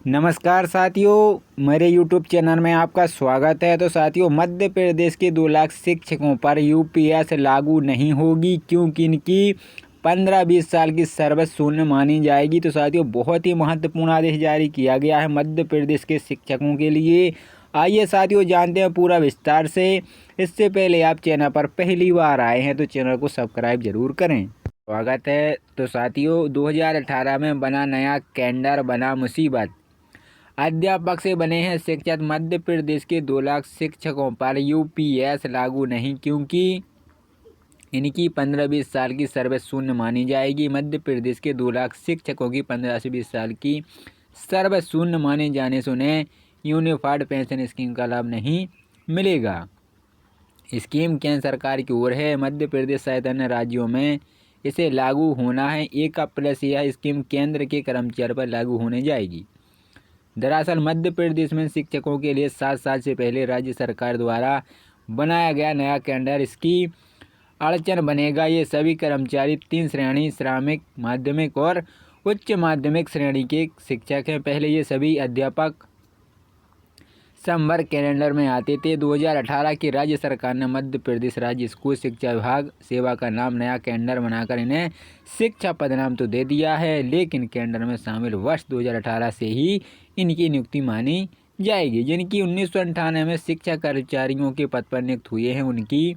नमस्कार साथियों, मेरे YouTube चैनल में आपका स्वागत है। तो साथियों, मध्य प्रदेश के 2 लाख शिक्षकों पर यूपीएस लागू नहीं होगी क्योंकि इनकी 15-20 साल की सर्विस शून्य मानी जाएगी। तो साथियों, बहुत ही महत्वपूर्ण आदेश जारी किया गया है मध्य प्रदेश के शिक्षकों के लिए। आइए साथियों, जानते हैं पूरा विस्तार से। इससे पहले आप चैनल पर पहली बार आए हैं तो चैनल को सब्सक्राइब जरूर करें। स्वागत है। तो साथियों, 2018 में बना नया कैलेंडर बना मुसीबत। अध्यापक से बने हैं शिक्षक। मध्य प्रदेश के 2 लाख शिक्षकों पर यूपीएस लागू नहीं क्योंकि इनकी 15-20 साल की सर्विस शून्य मानी जाएगी। मध्य प्रदेश के 2 लाख शिक्षकों की 15 से 20 साल की सर्विस शून्य माने जाने से उन्हें यूनिफाइड पेंशन स्कीम का लाभ नहीं मिलेगा। स्कीम केंद्र सरकार की ओर है। मध्य प्रदेश सहित अन्य राज्यों में इसे लागू होना है 1 अप्रैल से। यह स्कीम केंद्र के कर्मचारियों पर लागू होने जाएगी। दरअसल मध्य प्रदेश में शिक्षकों के लिए 7 साल से पहले राज्य सरकार द्वारा बनाया गया नया कैलेंडर इसकी अड़चन बनेगा। ये सभी कर्मचारी 3 श्रेणी श्रमिक, माध्यमिक और उच्च माध्यमिक श्रेणी के शिक्षक हैं। पहले ये सभी अध्यापक संवर्ग कैलेंडर में आते थे। 2018 की राज्य सरकार ने मध्य प्रदेश राज्य स्कूल शिक्षा विभाग सेवा का नाम नया कैलेंडर बनाकर इन्हें शिक्षा पदनाम तो दे दिया है, लेकिन कैलेंडर में शामिल वर्ष 2018 से ही इनकी नियुक्ति मानी जाएगी। जिनकी 1998 में शिक्षा कर्मचारियों के पद पर नियुक्त हुए हैं, उनकी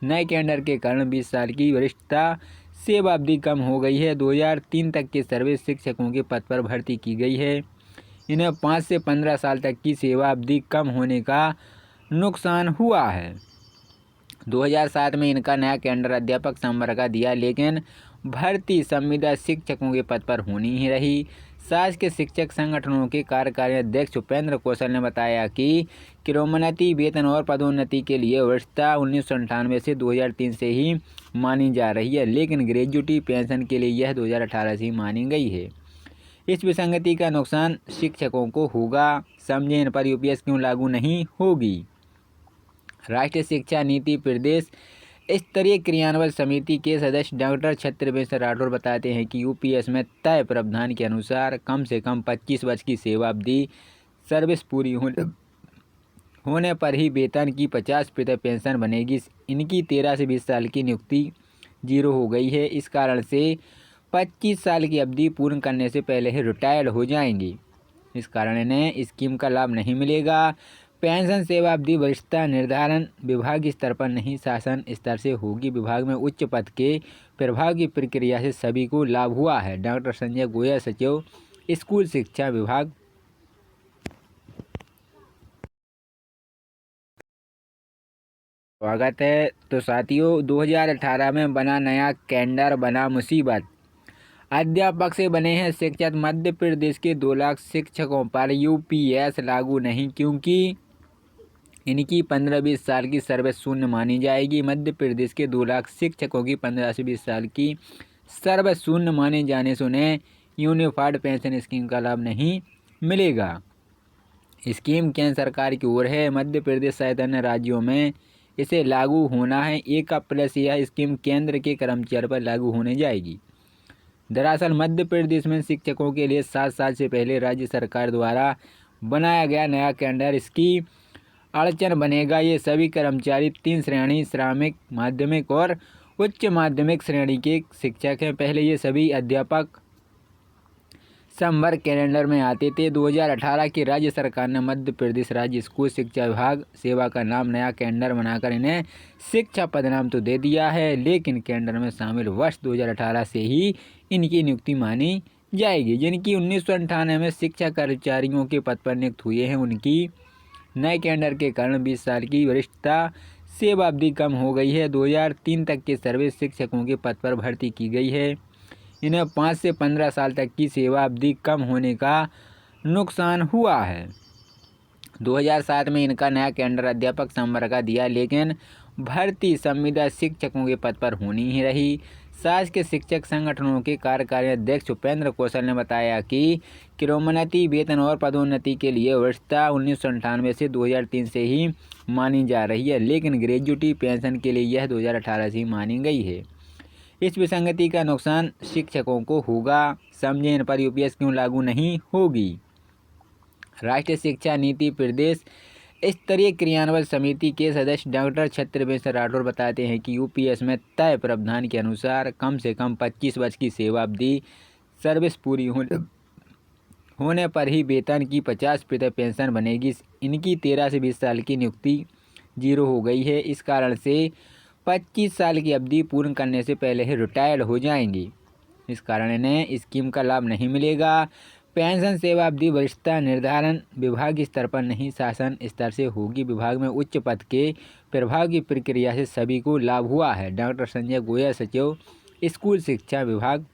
नए कैलेंडर के कारण 20 साल की वरिष्ठता सेवा अवधि कम हो गई है। 2003 तक के सर्विस शिक्षकों के पद पर भर्ती की गई है। इन्हें 5 से 15 साल तक की सेवा अवधि कम होने का नुकसान हुआ है। 2007 में इनका नया कैलेंडर अध्यापक संवर्ग का दिया, लेकिन भर्ती संविदा शिक्षकों के पद पर होनी ही रही। साज के शिक्षक संगठनों के कार्यकारी अध्यक्ष उपेंद्र कौशल ने बताया कि क्रमोन्नति, वेतन और पदोन्नति के लिए वरिष्ठता 1998 से 2003 से ही मानी जा रही है, लेकिन ग्रेजुएटी पेंशन के लिए यह 2018 से ही मानी गई है। इस विसंगति का नुकसान शिक्षकों को होगा। समझें इन पर यूपीएस क्यों लागू नहीं होगी। राष्ट्रीय शिक्षा नीति प्रदेश स्तरीय क्रियान्वयन समिति के सदस्य डॉक्टर छत्रवेश राठौर बताते हैं कि यूपीएस में तय प्रावधान के अनुसार कम से कम 25 वर्ष की सेवा अवधि सर्विस पूरी होने पर ही वेतन की 50% पेंशन बनेगी। इनकी 13 से 20 साल की नियुक्ति 0 हो गई है। इस कारण से 25 साल की अवधि पूर्ण करने से पहले ही रिटायर्ड हो जाएंगी। इस कारण इन्हें स्कीम का लाभ नहीं मिलेगा। पेंशन सेवा अवधि वरिष्ठता निर्धारण विभाग स्तर पर नहीं, शासन स्तर से होगी। विभाग में उच्च पद के प्रभाव की प्रक्रिया से सभी को लाभ हुआ है। डॉक्टर संजय गोयल, सचिव स्कूल शिक्षा विभाग। स्वागत है। तो साथियों, 2018 में बना नया कैलेंडर बना मुसीबत। अध्यापक से बने हैं शिक्षक। मध्य प्रदेश के 2 लाख शिक्षकों पर यूपीएस लागू नहीं क्योंकि इनकी 15-20 साल की सर्विस शून्य मानी जाएगी। मध्य प्रदेश के 2 लाख शिक्षकों की 15 से 20 साल की सर्विस शून्य माने जाने से उन्हें यूनिफाइड पेंशन स्कीम का लाभ नहीं मिलेगा। स्कीम केंद्र सरकार की ओर है। मध्य प्रदेश सहित अन्य राज्यों में इसे लागू होना है 1 अप्रैल से। यह स्कीम केंद्र के कर्मचारियों पर लागू होने जाएगी। दरअसल मध्य प्रदेश में शिक्षकों के लिए 7 साल से पहले राज्य सरकार द्वारा बनाया गया नया कैलेंडर इसकी अड़चन बनेगा। ये सभी कर्मचारी 3 श्रेणी श्रमिक, माध्यमिक और उच्च माध्यमिक श्रेणी के शिक्षक हैं। पहले ये सभी अध्यापक संवर्ग कैलेंडर में आते थे। 2018 की राज्य सरकार ने मध्य प्रदेश राज्य स्कूल शिक्षा विभाग सेवा का नाम नया कैलेंडर बनाकर इन्हें शिक्षा पदनाम तो दे दिया है, लेकिन कैलेंडर में शामिल वर्ष 2018 से ही इनकी नियुक्ति मानी जाएगी। जिनकी 1998 में शिक्षा कर्मचारियों के पद पर नियुक्त हुए हैं, उनकी नए कैलेंडर के कारण 20 साल की वरिष्ठता सेवा अवधि कम हो गई है। 2003 तक के सर्विस शिक्षकों के पद पर भर्ती की गई है। इन्हें 5 से 15 साल तक की सेवा अवधि कम होने का नुकसान हुआ है। 2007 में इनका नया कैलेंडर अध्यापक संवर्ग का दिया, लेकिन भर्ती संविदा शिक्षकों के पद पर होनी ही रही। साज के शिक्षक संगठनों के कार्यकारी अध्यक्ष उपेंद्र कौशल ने बताया कि क्रमोन्नति, वेतन और पदोन्नति के लिए वरिष्ठता 1998 से 2003 से ही मानी जा रही है, लेकिन ग्रेजुएटी पेंशन के लिए यह 2018 से ही मानी गई है। इस विसंगति का नुकसान शिक्षकों को होगा। समझें इन पर यूपीएस क्यों लागू नहीं होगी। राष्ट्रीय शिक्षा नीति प्रदेश स्तरीय क्रियान्वयन समिति के सदस्य डॉक्टर छत्रवेश राठौर बताते हैं कि यूपीएस में तय प्रावधान के अनुसार कम से कम 25 वर्ष की सेवा अवधि सर्विस पूरी होने पर ही वेतन की 50% पेंशन बनेगी। इनकी 13 से 20 साल की नियुक्ति 0 हो गई है। इस कारण से 25 साल की अवधि पूर्ण करने से पहले ही रिटायर्ड हो जाएंगी। इस कारण इन्हें स्कीम का लाभ नहीं मिलेगा। पेंशन सेवा अवधि वरिष्ठता निर्धारण विभाग स्तर पर नहीं, शासन स्तर से होगी। विभाग में उच्च पद के प्रभाव की प्रक्रिया से सभी को लाभ हुआ है। डॉक्टर संजय गोयल, सचिव, स्कूल शिक्षा विभाग,